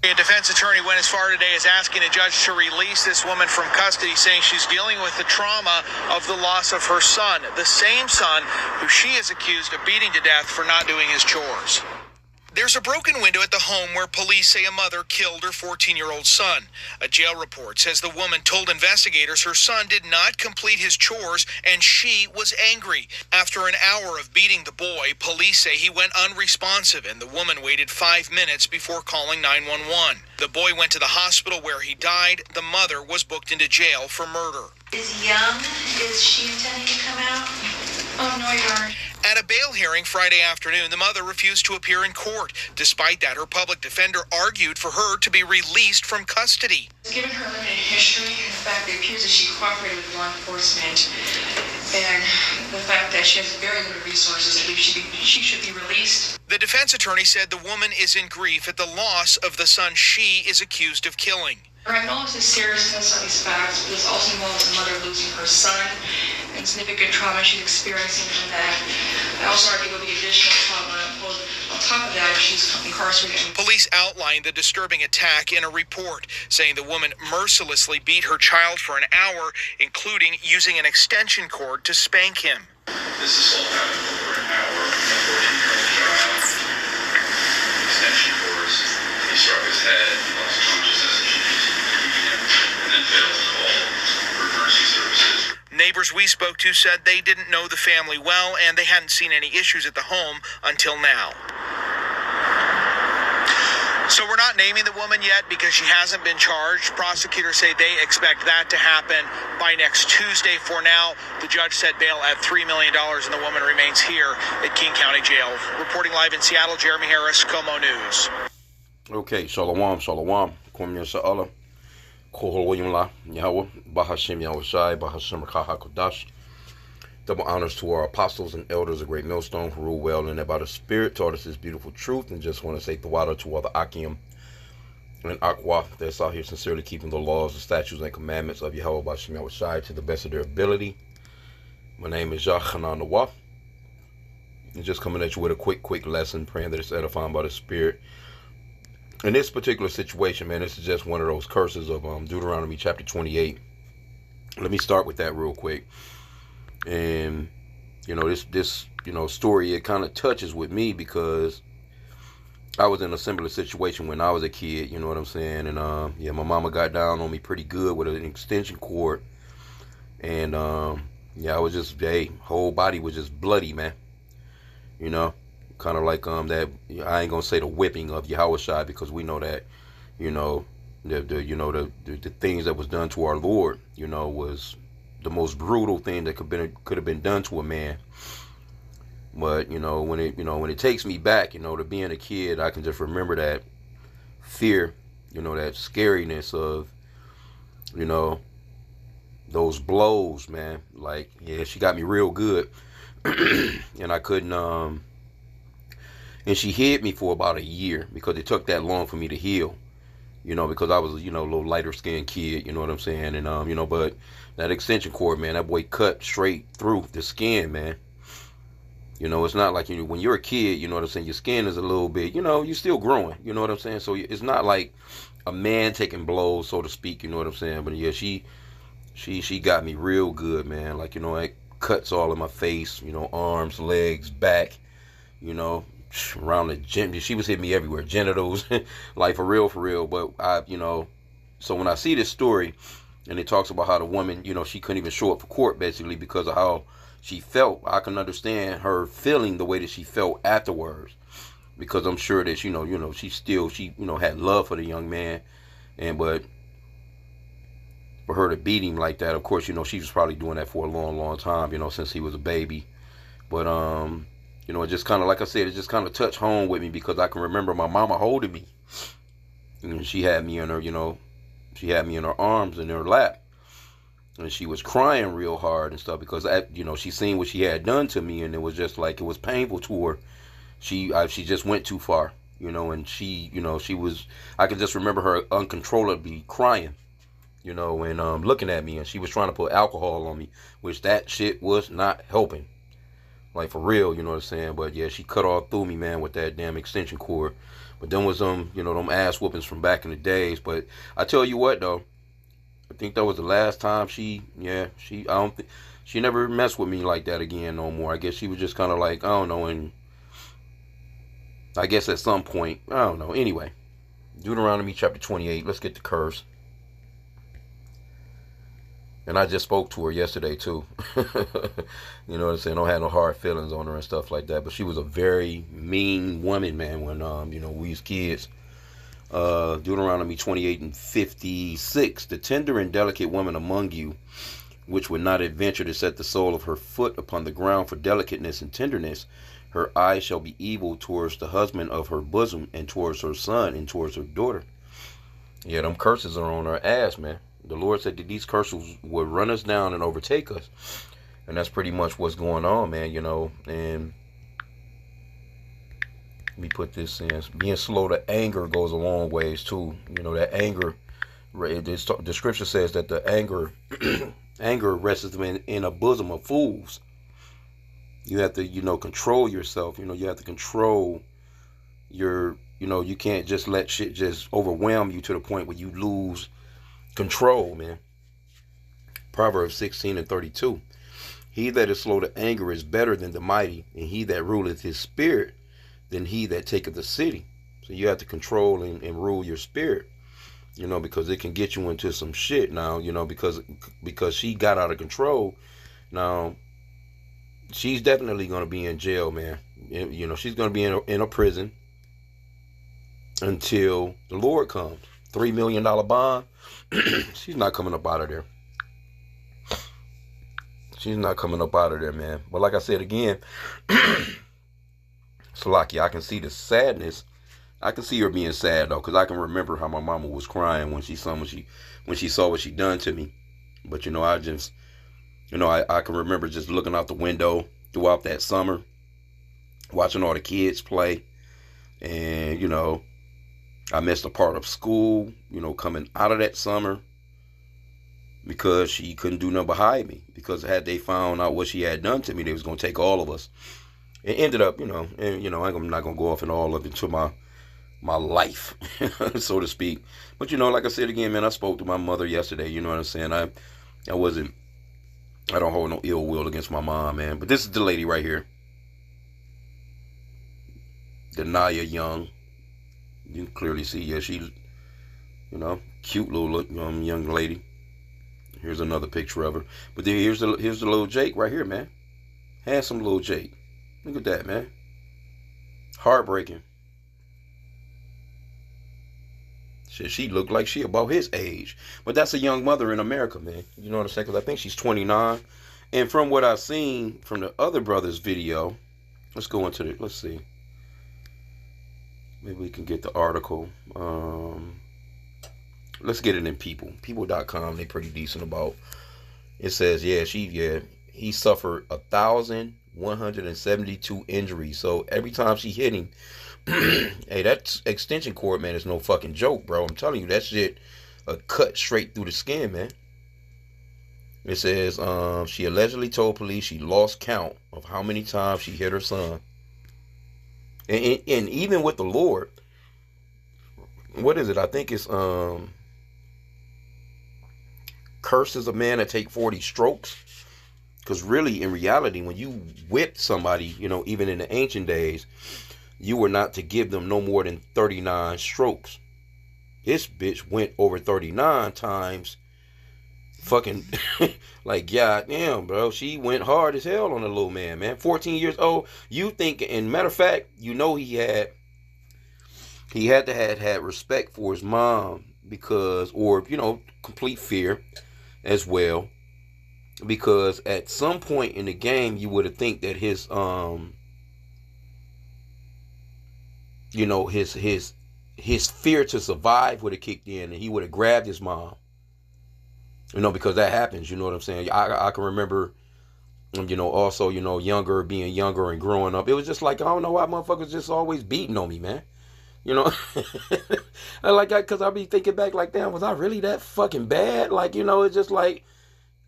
A defense attorney went as far today as asking a judge to release this woman from custody, saying she's dealing with the trauma of the loss of her son, the same son who she is accused of beating to death for not doing his chores. There's a broken window at the home where police say a mother killed her 14-year-old son. A jail report says the woman told investigators her son did not complete his chores and she was angry. After an hour of beating the boy, police say he went unresponsive and the woman waited 5 minutes before calling 911. The boy went to the hospital where he died. The mother was booked into jail for murder. Is she intending to come out? Oh, no, you aren't. At a bail hearing Friday afternoon, the mother refused to appear in court. Despite that, her public defender argued for her to be released from custody. Given her limited history, in fact, it appears that she cooperated with law enforcement, and the fact that she has very limited resources, I believe she should be released. The defense attorney said the woman is in grief at the loss of the son she is accused of killing. I acknowledge the seriousness of these facts, but this also involves the mother losing her son and significant trauma she's experiencing from that. I also argue with the additional trauma on top of that if she's incarcerated. Police outlined the disturbing attack in a report, saying the woman mercilessly beat her child for an hour, including using an extension cord to spank him. This assault happened over an hour. A 14-year-old child. Extension cords. He struck his head, lost consciousness, and she continued beating him, and then failed to call for emergency services. Neighbors we spoke to said they didn't know the family well and they hadn't seen any issues at the home until now. So we're not naming the woman yet because she hasn't been charged. Prosecutors say they expect that to happen by next Tuesday. For now, the judge set bail at $3 million and the woman remains here at King County Jail. Reporting live in Seattle, Jeremy Harris, Como News. Okay, shalom, shalom. Kwam Yasa'ala. Kohol William La, Yahweh, Bahashim Yahushai, Bahashim Rakaha Kodash. Double honors to our apostles and elders of Great Millstone who rule well and about the Spirit, taught us this beautiful truth, and just want to say Tawada to all the H.I.M and Aqua that's out here sincerely keeping the laws, the statutes, and commandments of Yahweh Bahashim Yahushai to the best of their ability. My name is Yah Hanan Nawah. And just coming at you with a quick lesson, praying that it's edifying by the Spirit. In this particular situation, man, this is just one of those curses of Deuteronomy chapter 28. Let me start with that real quick. And, this story, it kind of touches with me because I was in a similar situation when I was a kid, you know what I'm saying? And, my mama got down on me pretty good with an extension cord. And, I was just, whole body was just bloody, man. Kind of like that. I ain't gonna say the whipping of Yahushua because we know that, the things that was done to our Lord, was the most brutal thing that could have been done to a man. But when it takes me back, to being a kid, I can just remember that fear, that scariness of, those blows, man. Like, yeah, she got me real good, and I couldn't. And she hid me for about a year because it took that long for me to heal, because I was, a little lighter skinned kid, you know what I'm saying? And, but that extension cord, man, that boy cut straight through the skin, man. It's not like, when you're a kid, you know what I'm saying? Your skin is a little bit, you're still growing, you know what I'm saying? So it's not like a man taking blows, so to speak, you know what I'm saying? But yeah, she got me real good, man. Like, it cuts all in my face, arms, legs, back, around the gym. She was hitting me everywhere, genitals, like for real. But so when I see this story and it talks about how the woman, she couldn't even show up for court basically because of how she felt, I can understand her feeling the way that she felt afterwards, because I'm sure that she had love for the young man, but for her to beat him like that, of course, she was probably doing that for a long time, since he was a baby. But it just kind of, like I said, it just kind of touched home with me because I can remember my mama holding me. And she had me in her, she had me in her arms, in her lap. And she was crying real hard and stuff because, she seen what she had done to me, and it was just like, it was painful to her. She just went too far, and she was, I could just remember her uncontrollably crying, and looking at me, and she was trying to put alcohol on me, which that shit was not helping. Like, for real, you know what I'm saying? But yeah, she cut all through me, man, with that damn extension cord. But then was them ass whoopings from back in the days. But I tell you what though, I think that was the last time she never messed with me like that again no more. I guess she was just kind of like, I don't know, and I guess at some point, I don't know. Anyway, Deuteronomy chapter 28. Let's get the curse. And I just spoke to her yesterday too. You know what I'm saying? Don't have no hard feelings on her and stuff like that. But she was a very mean woman, man, when we was kids. Deuteronomy 28:56. The tender and delicate woman among you, which would not adventure to set the sole of her foot upon the ground for delicateness and tenderness, her eyes shall be evil towards the husband of her bosom, and towards her son, and towards her daughter. Yeah, them curses are on her ass, man. The Lord said that these curses would run us down and overtake us. And that's pretty much what's going on, man, And let me put this in. Being slow to anger goes a long ways, too. That anger, the scripture says that the anger rests in a bosom of fools. You have to, control yourself. You have to control your, you can't just let shit just overwhelm you to the point where you lose control, man. Proverbs 16:32. He that is slow to anger is better than the mighty, and he that ruleth his spirit than he that taketh the city. So you have to control and rule your spirit, because it can get you into some shit now, because she got out of control. Now, she's definitely going to be in jail, man. She's going to be in a prison until the Lord comes. $3 million bond. She's not coming up out of there. She's not coming up out of there, man. But like I said again, Salaki, I can see the sadness. I can see her being sad though, because I can remember how my mama was crying when she saw what she done to me. But I can remember just looking out the window throughout that summer, watching all the kids play, and I missed a part of school, coming out of that summer, because she couldn't do nothing but hide me. Because had they found out what she had done to me, they was going to take all of us. It ended up, I'm not going to go off in all of it into my life, so to speak. But, like I said again, man, I spoke to my mother yesterday, you know what I'm saying? I don't hold no ill will against my mom, man. But this is the lady right here. Denaya Young. You can clearly see, yeah, she, cute little young lady. Here's another picture of her. But then here's the little Jake right here, man. Handsome little Jake. Look at that, man. Heartbreaking. She looked like she about his age. But that's a young mother in America, man. You know what I'm saying? Because I think she's 29. And from what I've seen from the other brother's video, let's go into it. Let's see. Maybe we can get the article. Let's get it in People. People.com, they pretty decent about. It says, he suffered 1,172 injuries. So every time she hit him, hey, that extension cord, man, is no fucking joke, bro. I'm telling you, that shit cut straight through the skin, man. It says, she allegedly told police she lost count of how many times she hit her son. And even with the Lord, what is it? I think it's curses a man to take 40 strokes. Because really, in reality, when you whipped somebody, even in the ancient days, you were not to give them no more than 39 strokes. This bitch went over 39 times. Fucking, like, goddamn, bro. She went hard as hell on the little man. 14 years old. You think, and matter of fact, he had to have had respect for his mom because, or, complete fear as well. Because at some point in the game, you would have think that his fear to survive would have kicked in, and he would have grabbed his mom. Because that happens. You know what I'm saying? I can remember, also, being younger and growing up. It was just like, I don't know why motherfuckers just always beating on me, man. Because I be thinking back like, damn, was I really that fucking bad? Like, it's just like,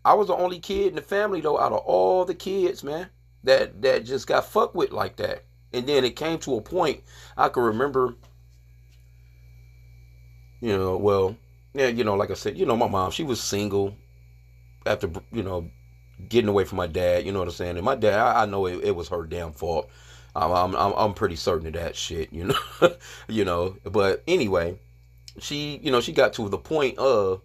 I was the only kid in the family, though, out of all the kids, man, that just got fucked with like that. And then it came to a point, I can remember Well, yeah, like I said, my mom, she was single after, getting away from my dad, you know what I'm saying? And my dad, I know it was her damn fault. I'm pretty certain of that shit, But anyway, she got to the point of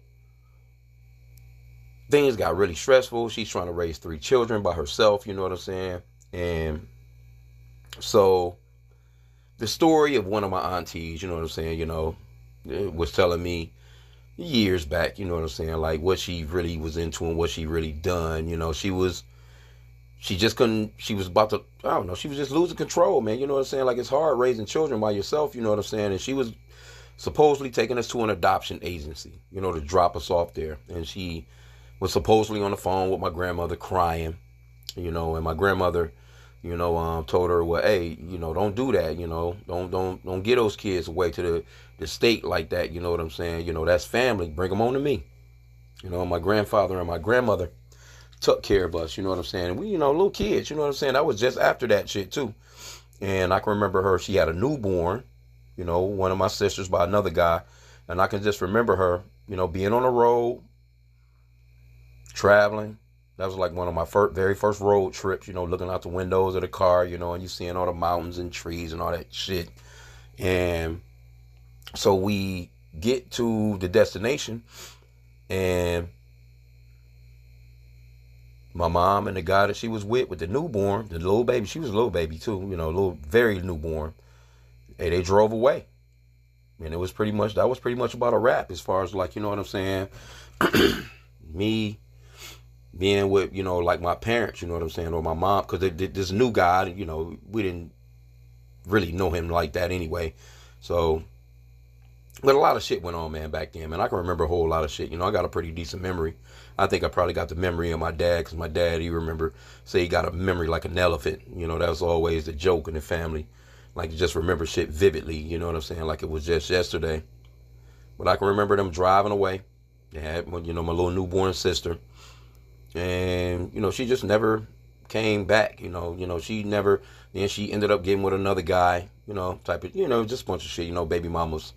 things got really stressful. She's trying to raise 3 children by herself, you know what I'm saying? And so the story of one of my aunties, you know what I'm saying, was telling me years back, you know what I'm saying, like what she really was into and what she really done. She just couldn't, she was about to, I don't know, she was just losing control, man. You know what I'm saying? Like, it's hard raising children by yourself, you know what I'm saying? And she was supposedly taking us to an adoption agency, to drop us off there. And she was supposedly on the phone with my grandmother crying, and my grandmother, told her, well, hey, don't do that, don't get those kids away to the state like that, you know what I'm saying? That's family, bring them on to me. My grandfather and my grandmother took care of us, you know what I'm saying? We, little kids, you know what I'm saying? That was just after that shit too. And I can remember her, she had a newborn, one of my sisters by another guy. And I can just remember her, being on the road, traveling. That was like one of my very first road trips, looking out the windows of the car, and you seeing all the mountains and trees and all that shit. And so we get to the destination, and my mom and the guy that she was with the newborn, the little baby, she was a little baby too, very newborn. Hey, they drove away. And that was pretty much about a wrap as far as, like, you know what I'm saying? Me being with, like my parents, you know what I'm saying? Or my mom, because this new guy, we didn't really know him like that anyway. So, but a lot of shit went on, man, back then, man. I can remember a whole lot of shit. I got a pretty decent memory. I think I probably got the memory of my dad, because my dad, he say he got a memory like an elephant. That was always the joke in the family. Like, just remember shit vividly, you know what I'm saying? Like it was just yesterday. But I can remember them driving away. They had, my little newborn sister. And, she just never came back, she never, then she ended up getting with another guy, type of, just a bunch of shit, baby mamas,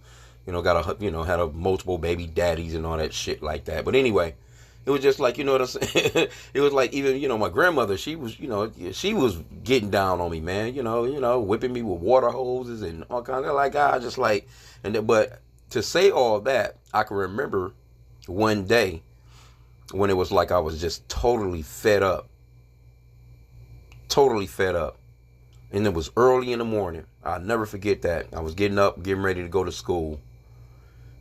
had a multiple baby daddies and all that shit like that. But anyway, it was just like, you know what I'm saying? It was like, even, my grandmother, she was, she was getting down on me, man, whipping me with water hoses and all kinds of, like, I just like, but to say all that, I can remember one day when it was like I was just totally fed up. And it was early in the morning. I'll never forget that. I was getting up, getting ready to go to school.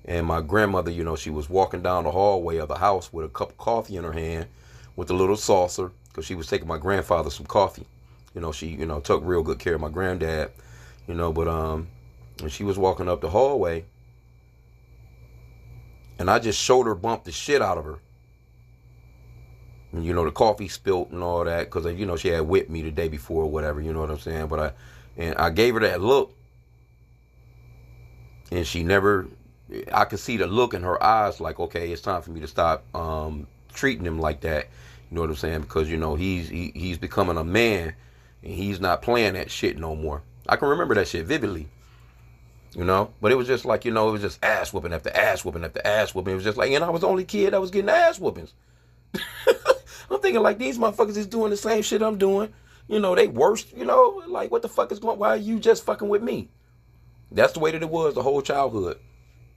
And my grandmother, she was walking down the hallway of the house with a cup of coffee in her hand with a little saucer, because she was taking my grandfather some coffee. She, took real good care of my granddad, but when she was walking up the hallway, and I just shoulder bumped the shit out of her. And, the coffee spilt and all that, because, she had whipped me the day before or whatever, you know what I'm saying? But I gave her that look, and she never, I could see the look in her eyes, like, okay, it's time for me to stop treating him like that, you know what I'm saying? Because, he's becoming a man, and he's not playing that shit no more. I can remember that shit vividly, but it was just like, it was just ass whooping after ass whooping after ass whooping. It was just like, and I was the only kid that was getting ass whoopings. I'm thinking, like, these motherfuckers is doing the same shit I'm doing. They worse, like, what the fuck is going on? Why are you just fucking with me? That's the way that it was the whole childhood.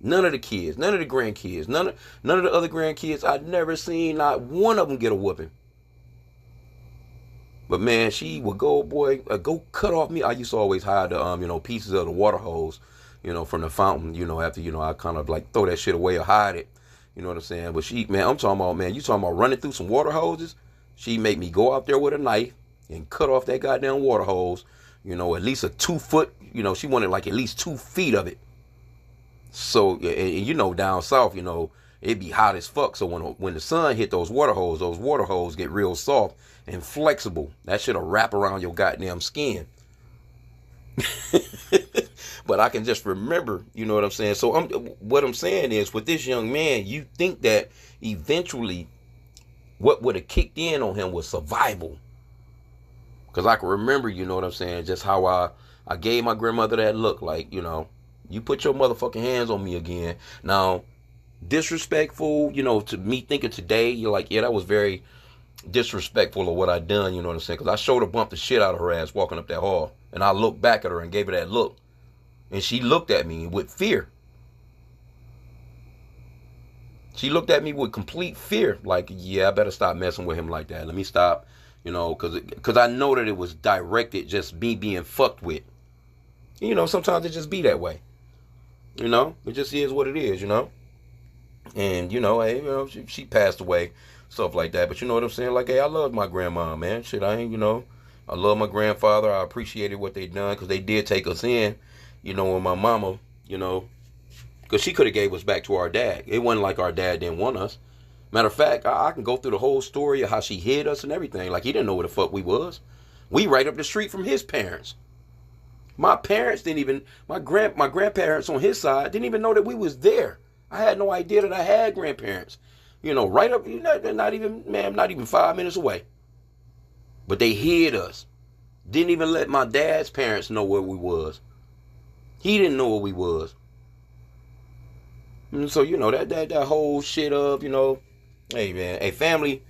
None of the kids, none of the grandkids, none of the other grandkids, I'd never seen not one of them get a whooping. But man, she would go cut off me. I used to always hide the, pieces of the water hose, from the fountain, after, I kind of like throw that shit away or hide it. You know what I'm saying? But she, man, I'm talking about, man, you talking about running through some water hoses? She made me go out there with a knife and cut off that goddamn water hose, at least a 2 foot, she wanted like at least 2 feet of it. So, and down south, it'd be hot as fuck. So when the sun hit those water hoses get real soft and flexible. That shit'll wrap around your goddamn skin. But I can just remember, you know what I'm saying? So what I'm saying is, with this young man, you think that eventually what would have kicked in on him was survival. Because I can remember, you know what I'm saying, just how I gave my grandmother that look, like, You put your motherfucking hands on me again. Now, disrespectful, to me thinking today, you're like, yeah, that was very disrespectful of what I done, you know what I'm saying? Because I showed her bumped the shit out of her ass walking up that hall. And I looked back at her and gave her that look. And she looked at me with fear. She looked at me with complete fear. Like, yeah, I better stop messing with him like that. Let me stop, because I know that it was directed just me being fucked with. Sometimes it just be that way. It just is what it is, And, hey, she passed away, stuff like that. But you know what I'm saying? Like, hey, I love my grandma, man. Shit, I love my grandfather. I appreciated what they done because they did take us in, and my mama, because she could have gave us back to our dad. It wasn't like our dad didn't want us. Matter of fact, I can go through the whole story of how she hid us and everything. Like, he didn't know where the fuck we was. We right up the street from his parents. My parents didn't even, my grandparents on his side didn't even know that we was there. I had no idea that I had grandparents. Right up, not even 5 minutes away. But they hid us. Didn't even let my dad's parents know where we was. He didn't know where we was. And so, that whole shit of, hey, man, a family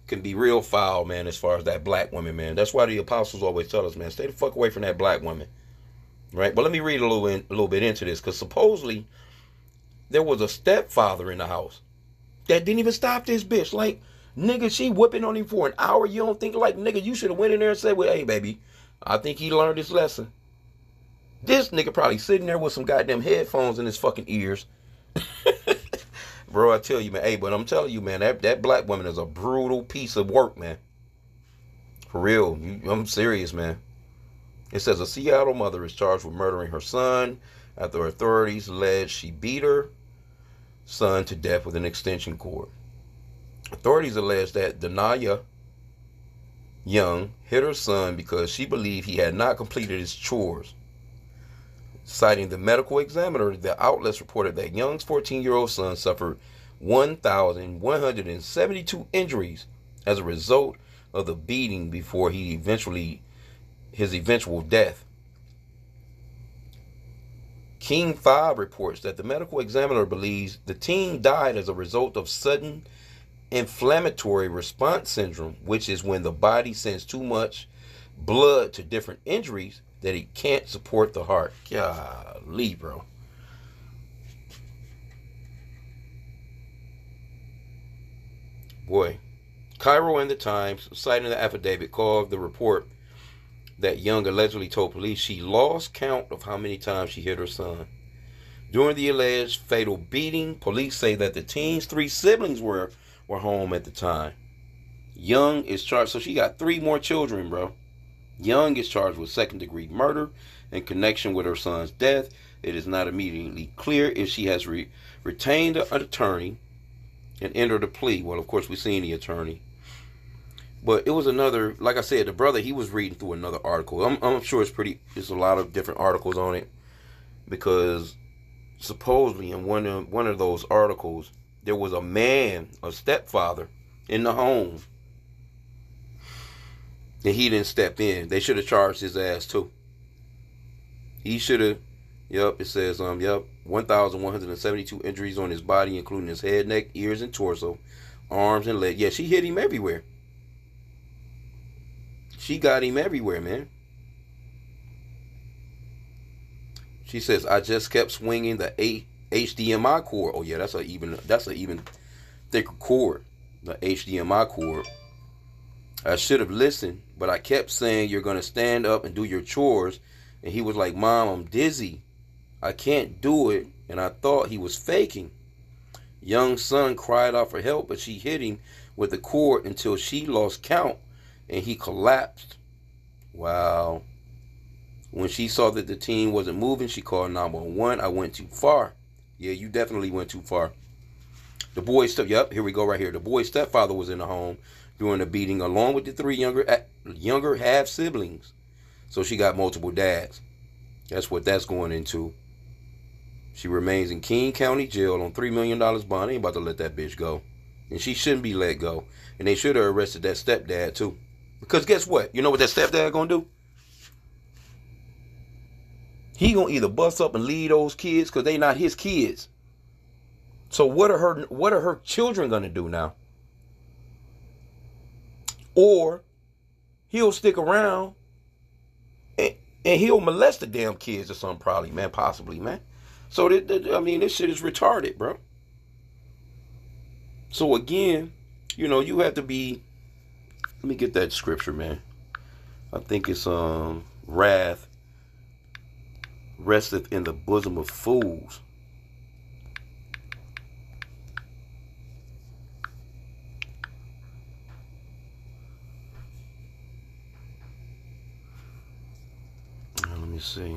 can be real foul, man, as far as that black woman, man. That's why the apostles always tell us, man, stay the fuck away from that black woman. Right? But let me read a little bit into this, because supposedly there was a stepfather in the house that didn't even stop this bitch. Like, nigga, she whipping on him for an hour. You don't think, like, nigga, you should have went in there and said, well, hey, baby, I think he learned his lesson. This nigga probably sitting there with some goddamn headphones in his fucking ears. Bro, I tell you, man. Hey, but I'm telling you, man, that black woman is a brutal piece of work, man. For real. I'm serious, man. It says a Seattle mother is charged with murdering her son after authorities allege she beat her son to death with an extension cord. Authorities allege that Denaya Young hit her son because she believed he had not completed his chores. Citing the medical examiner, the outlets reported that Young's 14-year-old son suffered 1,172 injuries as a result of the beating before his eventual death. King 5 reports that the medical examiner believes the teen died as a result of sudden inflammatory response syndrome, which is when the body sends too much blood to different injuries that it can't support the heart. Golly, bro. Boy. Cairo and the Times, citing the affidavit, called the report that Young allegedly told police she lost count of how many times she hit her son. During the alleged fatal beating, police say that the teen's 3 siblings were home at the time. Young is charged, so she got 3 more children, bro. Young is charged with second-degree murder in connection with her son's death. It is not immediately clear if she has retained an attorney and entered a plea. Well, of course, we've seen the attorney. But it was another, like I said, the brother, he was reading through another article. I'm sure there's a lot of different articles on it, because supposedly in one of those articles, there was a man, a stepfather, in the home, and he didn't step in. They should have charged his ass too. He should have, it says, 1,172 injuries on his body, including his head, neck, ears, and torso, arms, and legs. Yeah, she hit him everywhere. She got him everywhere, man. She says, I just kept swinging the HDMI cord. Oh yeah, that's a even thicker cord. The HDMI cord. I should have listened, but I kept saying, you're gonna stand up and do your chores. And he was like, Mom, I'm dizzy. I can't do it. And I thought he was faking. Young son cried out for help, but she hit him with the cord until she lost count and he collapsed. Wow. When she saw that the teen wasn't moving, she called 911. I went too far. Yeah, you definitely went too far. The boy's here we go right here. The boy's stepfather was in the home during the beating, along with the 3 younger half siblings. So she got multiple dads. That's what that's going into. She remains in King County Jail on $3 million bond. Ain't about to let that bitch go. And she shouldn't be let go. And they should have arrested that stepdad too. Because guess what? You know what that stepdad gonna do? He gonna either bust up and leave those kids because they not his kids. So what are her children gonna do now? Or he'll stick around and he'll molest the damn kids or something, probably, man, possibly, man. So I mean, this shit is retarded, bro. So again, you have to be. Let me get that scripture, man. I think it's wrath resteth in the bosom of fools. Let me see.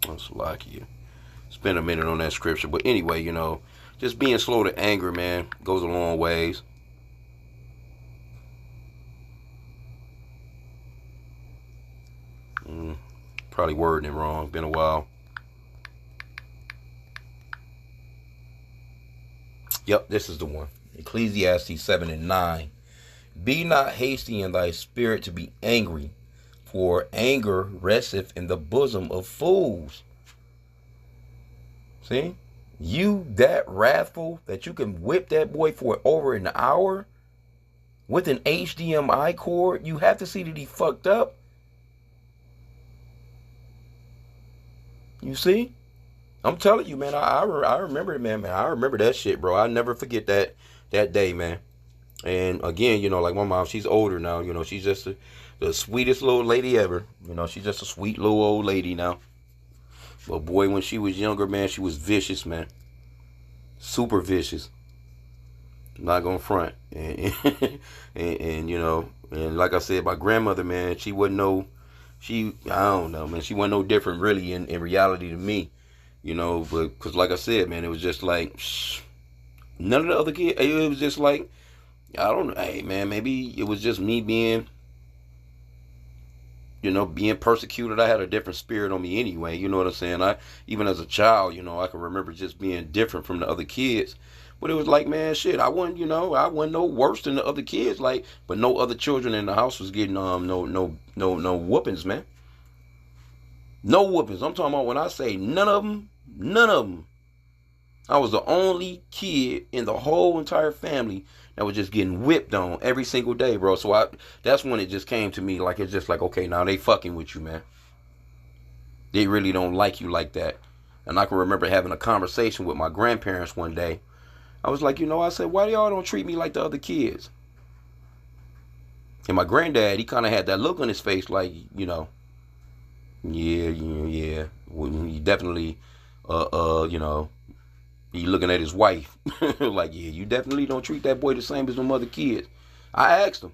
That's lucky. Spend a minute on that scripture, but anyway, just being slow to anger, man, goes a long ways. Probably wording it wrong. Been a while. Yep, this is the one. Ecclesiastes 7 and 9. Be not hasty in thy spirit to be angry, for anger resteth in the bosom of fools. See? You that wrathful that you can whip that boy for over an hour with an HDMI cord? You have to see that he fucked up. You see? I'm telling you, man, I remember it, man. I remember that shit, bro. I'll never forget that day, man. And again, like my mom, she's older now. She's just the sweetest little lady ever. She's just a sweet little old lady now. But boy, when she was younger, man, she was vicious, man. Super vicious. I'm not gonna front. And and like I said, my grandmother, man, I don't know, man. She wasn't no different really in reality to me. But because like I said, man, it was just like none of the other kids. It was just like, I don't know. Hey, man, maybe it was just me being persecuted. I had a different spirit on me anyway. You know what I'm saying? Even as a child, I can remember just being different from the other kids. But it was like, man, shit, I wasn't no worse than the other kids. Like, but no other children in the house was getting no whoopings, man. No whoopings. I'm talking about when I say none of them. I was the only kid in the whole entire family that was just getting whipped on every single day, bro. So that's when it just came to me, like, it's just like, okay, now they fucking with you, man. They really don't like you like that. And I can remember having a conversation with my grandparents one day. I was like, I said, why y'all don't treat me like the other kids? And my granddad, he kind of had that look on his face like, yeah. Well, he definitely, he looking at his wife like, yeah, you definitely don't treat that boy the same as them other kids. I asked him.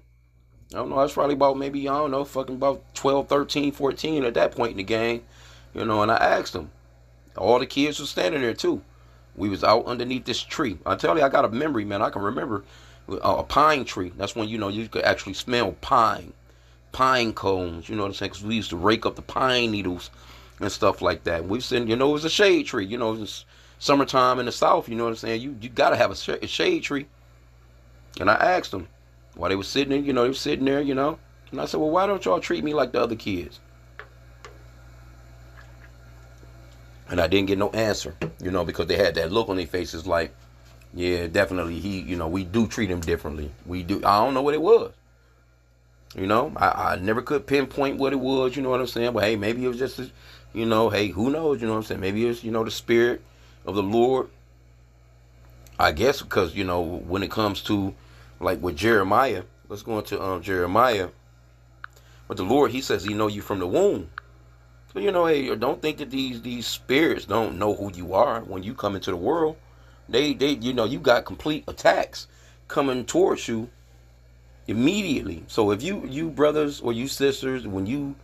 I don't know, I was probably about maybe, I don't know, fucking about 12, 13, 14 at that point in the game. And I asked him. All the kids were standing there too. We was out underneath this tree. I tell you, I got a memory, man. I can remember a pine tree. That's when, you could actually smell pine cones, you know what I'm saying? Because we used to rake up the pine needles and stuff like that. We've seen, it was a shade tree. It's summertime in the South, you know what I'm saying? You got to have a shade tree. And I asked them why they were sitting there, they were sitting there, And I said, well, why don't y'all treat me like the other kids? And I didn't get no answer, because they had that look on their faces like, yeah, definitely, we do treat him differently. We do. I don't know what it was. I never could pinpoint what it was, you know what I'm saying? But hey, maybe it was just, hey, who knows, you know what I'm saying? Maybe it's, the spirit of the Lord. I guess because, when it comes to, like with Jeremiah, let's go into Jeremiah. But the Lord, he says he know you from the womb. So, hey, don't think that these spirits don't know who you are when you come into the world. They you got complete attacks coming towards you immediately. So if you brothers or you sisters, when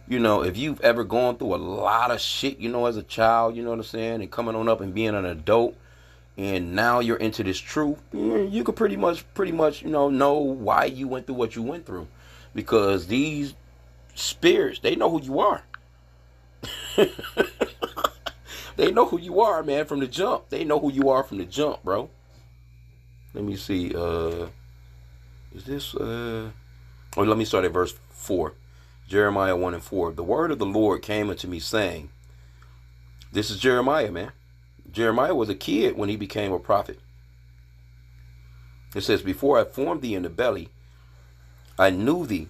if you've ever gone through a lot of shit, as a child, you know what I'm saying, and coming on up and being an adult, and now you're into this truth, you could pretty much, know why you went through what you went through, because these spirits, they know who you are. They know who you are, man, from the jump. They know who you are from the jump, bro. Let me see. Is this Or let me start at verse 4. Jeremiah 1 and 4. The word of the Lord came unto me, saying, this is Jeremiah, man. Jeremiah was a kid when he became a prophet. It says, before I formed thee in the belly, I knew thee,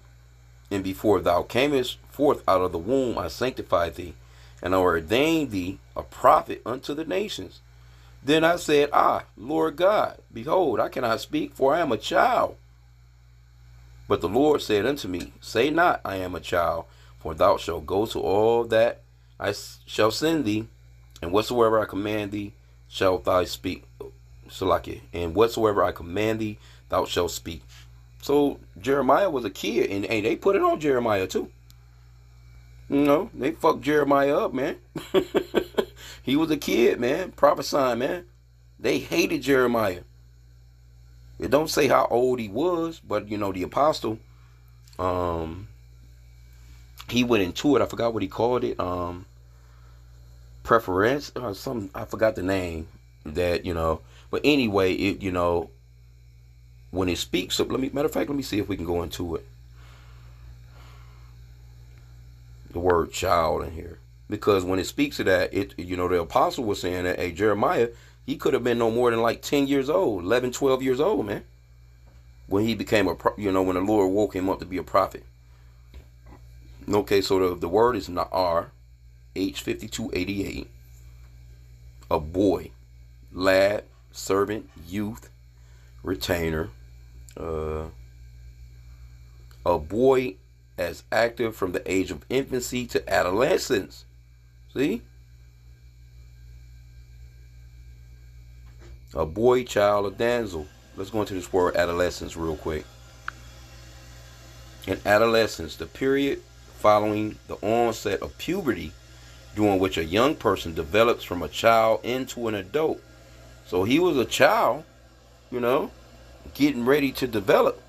and before thou camest forth out of the womb, I sanctified thee, and I ordained thee a prophet unto the nations. Then I said, Lord God, behold, I cannot speak, for I am a child. But the Lord said unto me, say not, I am a child, for thou shalt go to all that I shall send thee, and whatsoever I command thee shalt thou speak. Salakia. And whatsoever I command thee, thou shalt speak. So Jeremiah was a kid, and they put it on Jeremiah too. You know, they fucked Jeremiah up, man. He was a kid, man, prophesying, man. They hated Jeremiah. It don't say how old he was, but you know, the apostle, he went into it. I forgot what he called it. Preference or some, I forgot the name that, you know, but anyway, it, you know, when it speaks, so matter of fact, let me see if we can go into it. The word child in here, because when it speaks to that, it, you know, the apostle was saying that, hey, Jeremiah, he could have been no more than like 10 years old, 11, 12 years old, man, when he became a, you know, when the Lord woke him up to be a prophet. Okay, so the word is Na'ar, H5288, a boy, lad, servant, youth, retainer, a boy as active from the age of infancy to adolescence. See? A boy, child, a damsel. Let's go into this word adolescence real quick. In adolescence, the period following the onset of puberty, during which a young person develops from a child into an adult. So he was a child, you know, getting ready to develop.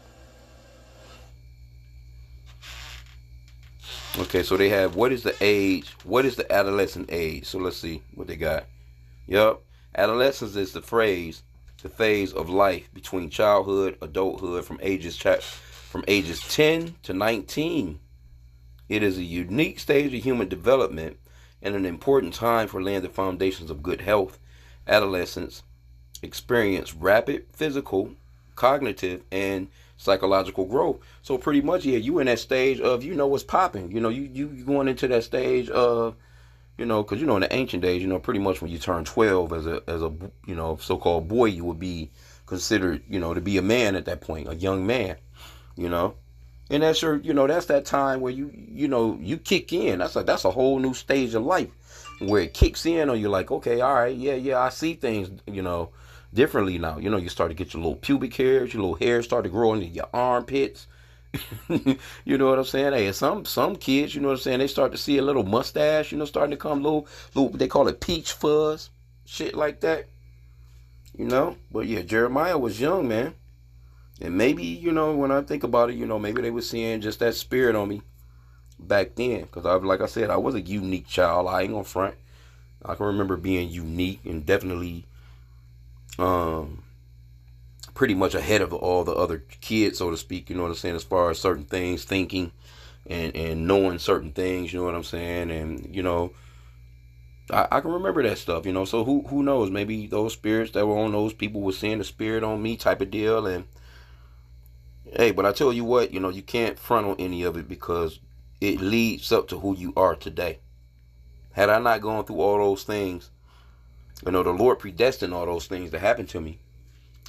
Okay, so they have, what is the age? What is the adolescent age? So let's see what they got. Yep. Adolescence is the phase of life between childhood, adulthood, from ages 10 to 19. It is a unique stage of human development and an important time for laying the foundations of good health. Adolescents experience rapid physical, cognitive, and psychological growth. So pretty much, yeah, you in that stage of, you know, what's popping. You know, you going into that stage of, you know, because, you know, in the ancient days, you know, pretty much when you turn 12 as a you know, so-called boy, you would be considered, you know, to be a man at that point, a young man, you know. And that's your, you know, that's that time where you know, you kick in. That's a whole new stage of life where it kicks in, or you're like, okay, all right, yeah, I see things, you know, differently now. You know, you start to get your little pubic hairs, your little hair start to grow into your armpits. You know what I'm saying? Hey, some kids, you know what I'm saying, they start to see a little mustache, you know, starting to come little, they call it peach fuzz, shit like that. You know, but yeah, Jeremiah was young, man. And maybe, you know, when I think about it, you know, maybe they were seeing just that spirit on me back then. Because, like I said, I was a unique child. I ain't gonna front. I can remember being unique and definitely pretty much ahead of all the other kids, so to speak, you know what I'm saying, as far as certain things, thinking and knowing certain things, you know what I'm saying. And, you know, I can remember that stuff, you know. So who knows? Maybe those spirits that were on those people were seeing the spirit on me type of deal. And hey, but I tell you what, you know, you can't front on any of it because it leads up to who you are today. Had I not gone through all those things, you know, the Lord predestined all those things to happen to me.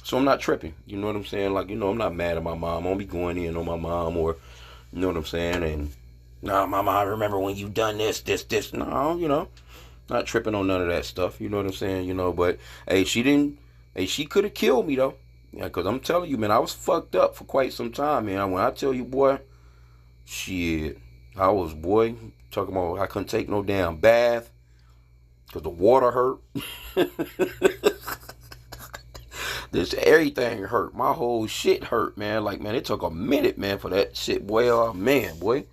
So I'm not tripping. You know what I'm saying? Like, you know, I'm not mad at my mom. I won't be going in on my mom, or, you know what I'm saying? And, nah, mama, I remember when you done this. No, you know, not tripping on none of that stuff. You know what I'm saying? You know, but, hey, she could have killed me, though. Yeah, because I'm telling you, man, I was fucked up for quite some time, man. When I tell you, boy, shit, I was, boy, talking about I couldn't take no damn bath because the water hurt. This everything hurt. My whole shit hurt, man. Like, man, it took a minute, man, for that shit, boy. Oh, man, boy.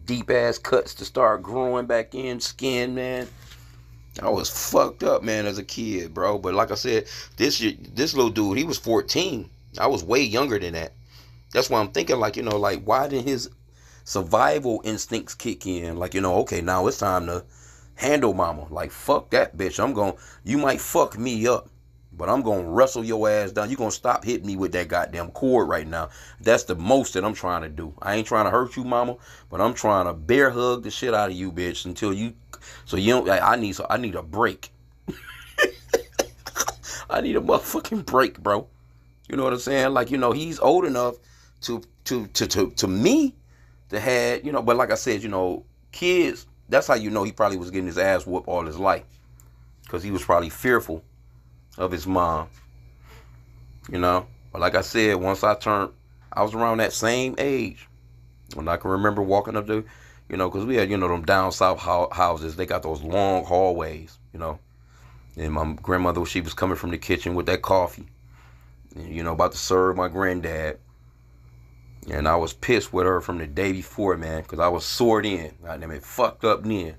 Deep ass cuts to start growing back in skin, man. I was fucked up, man, as a kid, bro. But like I said, this little dude, he was 14. I was way younger than that. That's why I'm thinking, like, like, why did his survival instincts kick in? Like, okay, now it's time to handle mama. Like, fuck that bitch. You might fuck me up, but I'm gonna wrestle your ass down. You gonna stop hitting me with that goddamn cord right now. That's the most that I'm trying to do. I ain't trying to hurt you, mama, but I'm trying to bear hug the shit out of you, bitch, until you. So you don't. I need a break. I need a motherfucking break, bro. You know what I'm saying? Like, he's old enough to me to have, but like I said, kids, that's how he probably was getting his ass whooped all his life. Because he was probably fearful of his mom. But like I said, once I was around that same age. When I can remember walking up to, because we had, them down south houses. They got those long hallways, And my grandmother, she was coming from the kitchen with that coffee. And, about to serve my granddad. And I was pissed with her from the day before, man, because I was sored in. Goddamn it, fucked up then.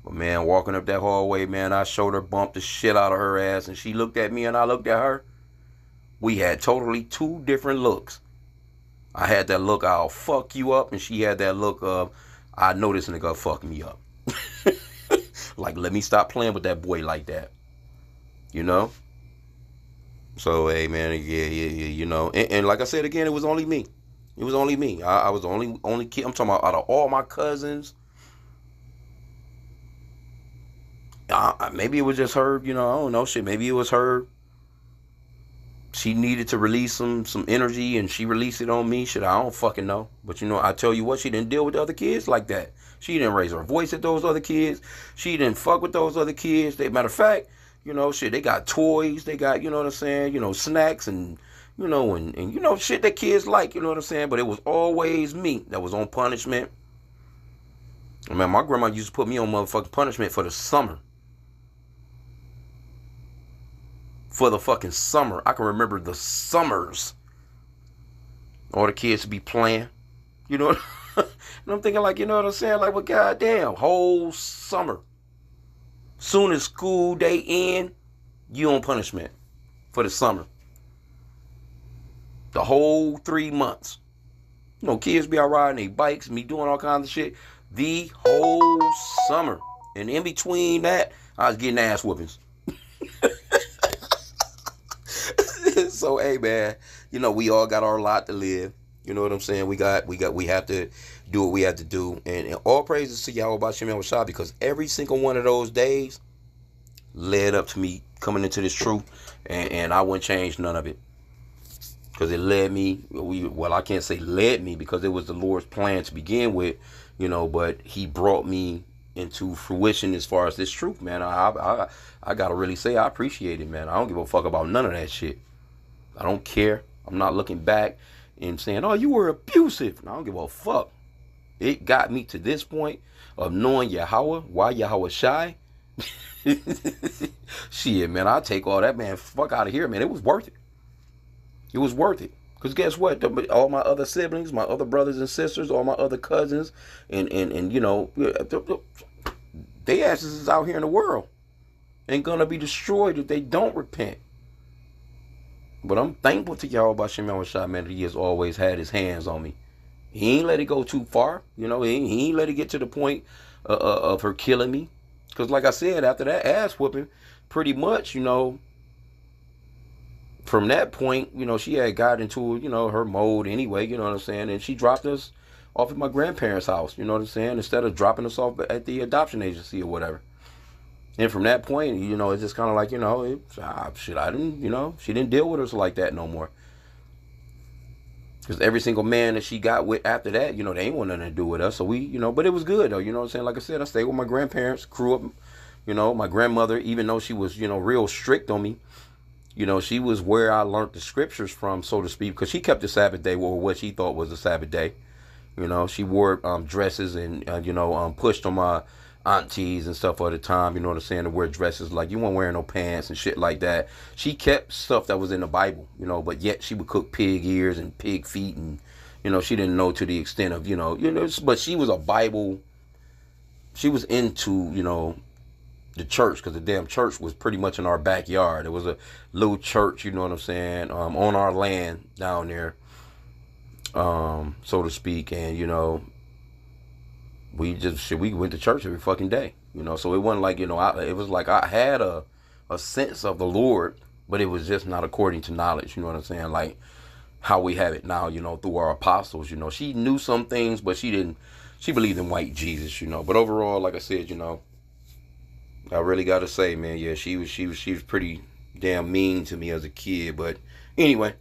But, man, walking up that hallway, man, I shoulder bumped the shit out of her ass. And she looked at me and I looked at her. We had totally two different looks. I had that look, I'll fuck you up. And she had that look of, I know this nigga fuck me up. Like, let me stop playing with that boy like that. So, hey, man, yeah. And like I said again, it was only me. It was only me. I was the only kid. I'm talking about out of all my cousins. Maybe it was just her, I don't know, shit. Maybe it was her. She needed to release some energy and she released it on me. Shit, I don't fucking know. But, I tell you what, she didn't deal with the other kids like that. She didn't raise her voice at those other kids. She didn't fuck with those other kids. Matter of fact, shit, they got toys. They got, you know what I'm saying, snacks and, and shit that kids like, you know what I'm saying? But it was always me that was on punishment. Man, my grandma used to put me on motherfucking punishment for the summer. For the fucking summer. I can remember the summers. All the kids would be playing. And I'm thinking like, you know what I'm saying? Like, well, goddamn, whole summer. Soon as school day end, you on punishment for the summer. The whole 3 months. Kids be out riding their bikes, me doing all kinds of shit. The whole summer. And in between that, I was getting ass whoopings. So, hey, man, we all got our lot to live. You know what I'm saying? We have to do what we have to do. And all praises to Yahweh H.I.M, because every single one of those days led up to me coming into this truth. And I wouldn't change none of it. Because it led me, I can't say led me because it was the Lord's plan to begin with, but he brought me into fruition as far as this truth, man. I got to really say I appreciate it, man. I don't give a fuck about none of that shit. I don't care. I'm not looking back and saying, oh, you were abusive. I don't give a fuck. It got me to this point of knowing Yahweh, why Yahweh shy. Shit, man, I'll take all that, man. Fuck out of here, man. It was worth it. It was worth it. Because guess what? All my other siblings, my other brothers and sisters, all my other cousins, and they asses is out here in the world and gonna be destroyed if they don't repent. But I'm thankful to Yahweh Hashem Yahushua, man, that he has always had his hands on me. He ain't let it go too far. He ain't let it get to the point of her killing me. Because like I said, after that ass whooping, pretty much, from that point, she had got into, her mode anyway, you know what I'm saying? And she dropped us off at my grandparents' house, you know what I'm saying? Instead of dropping us off at the adoption agency or whatever. And from that point, it's just kind of like, I didn't, she didn't deal with us like that no more. Because every single man that she got with after that, they ain't want nothing to do with us. So we, but it was good though, you know what I'm saying? Like I said, I stayed with my grandparents, grew up, my grandmother, even though she was, real strict on me, she was where I learned the scriptures from, so to speak, because she kept the Sabbath day, or what she thought was the Sabbath day. She wore dresses and, pushed on my aunties and stuff all the time, you know what I'm saying, to wear dresses, like you weren't wearing no pants and shit like that. She kept stuff that was in the Bible, but yet she would cook pig ears and pig feet, and she didn't know to the extent of, but she was a Bible, she was into, the church, because the damn church was pretty much in our backyard. It was a little church, you know what I'm saying, on our land down there. so to speak. And we went to church every fucking day. So it wasn't like, it was like I had a sense of the Lord, but it was just not according to knowledge. You know what I'm saying? Like how we have it now, through our apostles. She knew some things, but she believed in white Jesus. But overall, like I said, I really got to say, man, yeah, she was pretty damn mean to me as a kid. But anyway,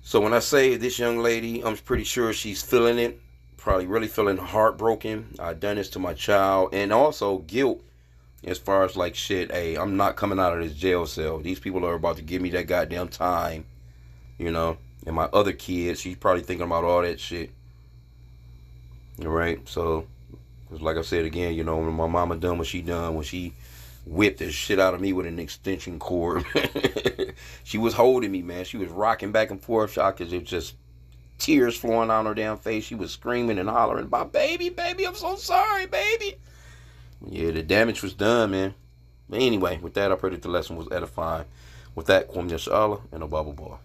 so when I say this young lady, I'm pretty sure she's feeling it, probably really feeling heartbroken. I done this to my child, and also guilt as far as like, shit, hey, I'm not coming out of this jail cell. These people are about to give me that goddamn time, and my other kids, she's probably thinking about all that shit. All right, so like I said again, when my mama done what she done, when she whipped the shit out of me with an extension cord, she was holding me, man. She was rocking back and forth, because it was just tears flowing down her damn face. She was screaming and hollering about, baby, I'm so sorry, baby. Yeah, the damage was done, man. But anyway, with that, I pray that the lesson was edifying. With that, Kwam Yashala and a bubble ball.